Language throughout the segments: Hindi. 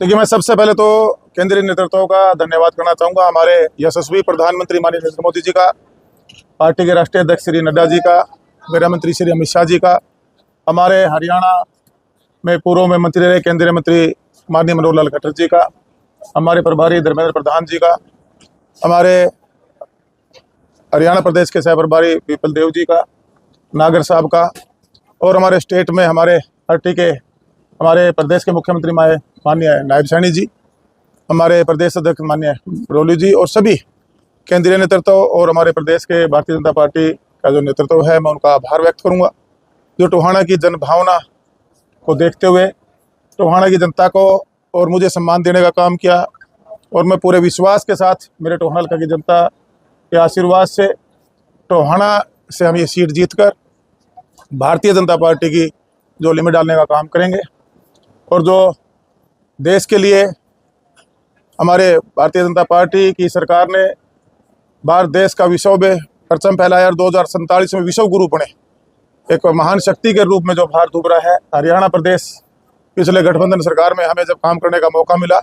देखिए, मैं सबसे पहले तो केंद्रीय नेतृत्व का धन्यवाद करना चाहूँगा, हमारे यशस्वी प्रधानमंत्री माननीय नरेंद्र मोदी जी का, पार्टी के राष्ट्रीय अध्यक्ष श्री नड्डा जी का, गृह मंत्री श्री अमित शाह जी का, हमारे हरियाणा में पूर्व में मंत्री रहे केंद्रीय मंत्री माननीय मनोहर लाल खट्टर जी का, हमारे प्रभारी धर्मेंद्र प्रधान जी का, हमारे हरियाणा प्रदेश के सह प्रभारी विपुल देव जी का, नागर साहब का, और हमारे स्टेट में हमारे पार्टी के हमारे प्रदेश के मुख्यमंत्री माननीय नायब सैनी जी, हमारे प्रदेश अध्यक्ष माननीय रोली जी, और सभी केंद्रीय नेतृत्व और हमारे प्रदेश के भारतीय जनता पार्टी का जो नेतृत्व है, मैं उनका आभार व्यक्त करूंगा, जो टोहाना की जनभावना को देखते हुए टोहाना की जनता को और मुझे सम्मान देने का काम किया। और मैं पूरे विश्वास के साथ मेरे टोहाना हल्का की जनता के आशीर्वाद से टोहाना से हम ये सीट जीतकर भारतीय जनता पार्टी की जो लिमिट डालने का काम करेंगे, और जो देश के लिए हमारे भारतीय जनता पार्टी की सरकार ने भारत देश का विश्व में परचम फैलाया और 2047 में विश्व गुरु बने, एक महान शक्ति के रूप में जो भारत उभरा है। हरियाणा प्रदेश पिछले गठबंधन सरकार में हमें जब काम करने का मौका मिला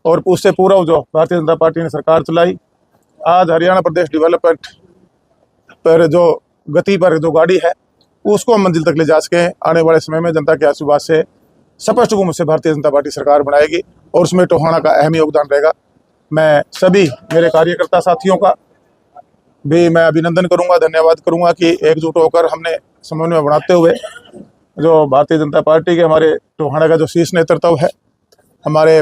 और उससे पूर्व जो भारतीय जनता पार्टी ने सरकार चलाई, आज हरियाणा प्रदेश डेवलपमेंट पर जो गति पर जो गाड़ी है उसको हम मंजिल तक ले जा सकें। आने वाले समय में जनता के आशीर्वाद से स्पष्ट बहुमत से भारतीय जनता पार्टी सरकार बनाएगी और उसमें टोहाना का अहम योगदान रहेगा। मैं सभी मेरे कार्यकर्ता साथियों का भी मैं अभिनंदन करूंगा, धन्यवाद करूंगा कि एकजुट होकर हमने समन्वय बनाते हुए जो भारतीय जनता पार्टी के हमारे टोहाना का जो शीर्ष नेतृत्व है, हमारे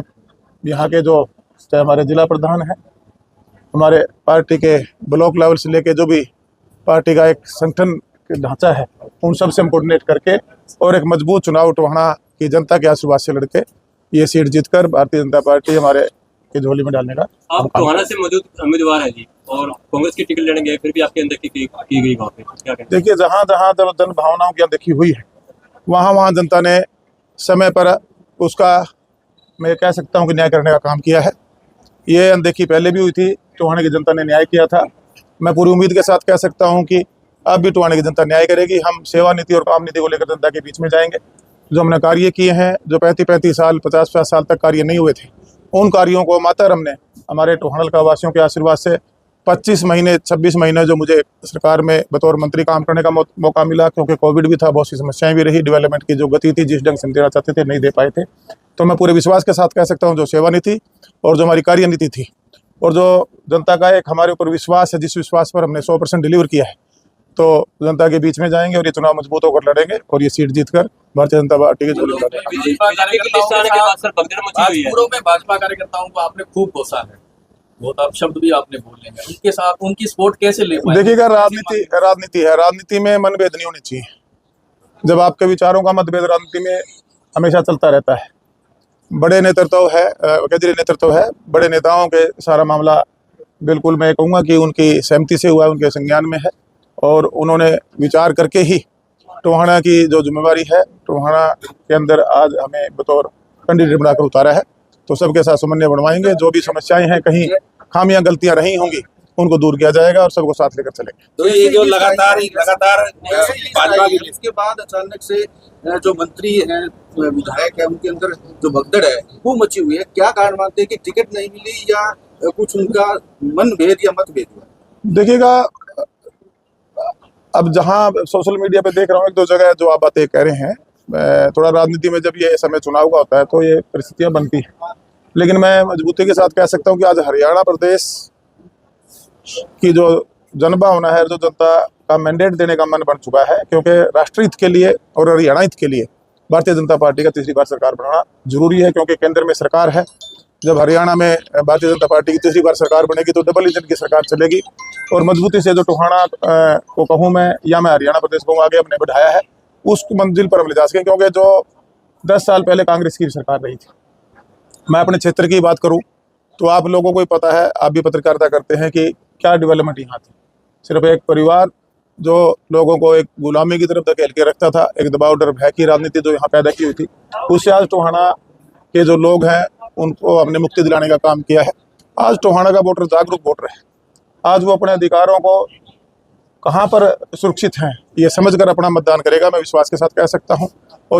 यहाँ के जो चाहे हमारे जिला प्रधान हैं, हमारे पार्टी के ब्लॉक लेवल से लेके जो भी पार्टी का एक संगठन ढांचा है, उन सब से हम कोऑर्डिनेट करके और एक मजबूत चुनाव टोहाना की जनता के आशीर्वाद से लड़के ये सीट जीतकर भारतीय जनता पार्टी हमारे की झोली में डालने का। आप टोहाना से मौजूद उम्मीदवार हैं जी, और कांग्रेस की टिकट लेने गए, फिर भी आपके अंदर की गई वहाँ पे क्या कहते हैं? देखिए, जहाँ जहाँ जब जन भावनाओं की अनदेखी हुई है, वहाँ जनता ने समय पर उसका मैं कह सकता हूँ कि न्याय करने का काम किया है। ये अनदेखी पहले भी हुई थी, टोहाना की जनता ने न्याय किया था। मैं पूरी उम्मीद के साथ कह सकता हूँ कि अब भी टोहाना की जनता न्याय करेगी। हम सेवा नीति और काम नीति को लेकर जनता के बीच में जाएंगे। जो हमने कार्य किए हैं, जो 35-35 साल 50-50 साल तक कार्य नहीं हुए थे, उन कार्यों को मातर हमने हमारे टोहाना का वासियों के आशीर्वाद से 25 महीने 26 महीने जो मुझे सरकार में बतौर मंत्री काम करने का मौका मिला, क्योंकि कोविड भी था, बहुत सी समस्याएं भी रही, डेवलपमेंट की जो गति थी जिस ढंग से देना चाहते थे नहीं दे पाए थे, तो मैं पूरे विश्वास के साथ कह सकता हूँ जो सेवा नीति और जो हमारी कार्य नीति थी और जो जनता का एक हमारे ऊपर विश्वास है, जिस विश्वास पर हमने 100% डिलीवर किया है, तो जनता के बीच में जाएंगे और ये चुनाव मजबूत होकर लड़ेंगे और ये सीट जीतकर भारतीय जनता पार्टी के झोली में डालेंगे। पूर्व में भाजपा कार्यकर्ताओं को आपने खूब कोसा है, बहुत आप शब्द भी आपने बोले हैं, उनके साथ उनकी सपोर्ट कैसे ले पाए? देखिएगा, राजनीति है, राजनीति में मनभेद नहीं होनी चाहिए। जब आपके विचारों का मतभेद राजनीति में हमेशा चलता रहता है। बड़े नेतृत्व है, केंद्रीय नेतृत्व है, बड़े नेताओं के सारा मामला बिल्कुल मैं कहूँगा कि उनकी सहमति से हुआ, उनके संज्ञान में है और उन्होंने विचार करके ही टोहाना की जो जिम्मेवारी है टोहाना के अंदर आज हमें बतौर कैंडिडेट बनाकर उतारा है। तो सबके साथ समन्वय बनवाएंगे, जो भी समस्याएं हैं, कहीं खामियां गलतियां रही होंगी, उनको दूर किया जाएगा और सबको साथ लेकर चलेंगे। तो ये जो लगातार भाजपा के बाद अचानक से जो मंत्री हैं, विधायक है, उनके अंदर जो भगदड़ है वो मची हुई है, क्या कारण मानते हैं कि टिकट नहीं मिली या कुछ उनका मनभेद या मतभेद हुआ? देखिएगा, अब जहां सोशल मीडिया पे देख रहा हूँ एक दो जगह जो आप बातें कह रहे हैं, थोड़ा राजनीति में जब ये समय चुनाव का होता है तो ये परिस्थितियां बनती हैं, लेकिन मैं मजबूती के साथ कह सकता हूँ कि आज हरियाणा प्रदेश की जो जनभावना है, जो जनता का मैंडेट देने का मन बन चुका है, क्योंकि राष्ट्र हित के लिए और हरियाणा हित के लिए भारतीय जनता पार्टी का तीसरी बार सरकार बनाना जरूरी है, क्योंकि केंद्र में सरकार है। जब हरियाणा में भारतीय जनता पार्टी की तीसरी बार सरकार बनेगी तो डबल इंजन की सरकार चलेगी और मजबूती से जो टोहाना को कहूँ मैं या मैं हरियाणा प्रदेश को आगे हमने बढ़ाया है उस मंजिल पर हम ले जा सकें, क्योंकि जो 10 साल पहले कांग्रेस की सरकार रही थी, मैं अपने क्षेत्र की बात करूं तो आप लोगों को ही पता है, आप भी पत्रकारिता करते हैं कि क्या डेवलपमेंट यहाँ थी। सिर्फ एक परिवार जो लोगों को एक गुलामी की तरफ धकेल के रखता था, एक दबाव डर भय की राजनीति जो यहाँ पैदा की हुई थी, उससे आज टोहाना के जो लोग हैं उनको हमने मुक्ति दिलाने का काम किया है। आज टोहाना का वोटर जागरूक वोटर है, आज वो अपने अधिकारों को कहाँ पर सुरक्षित हैं ये समझकर अपना मतदान करेगा, मैं विश्वास के साथ कह सकता हूँ। और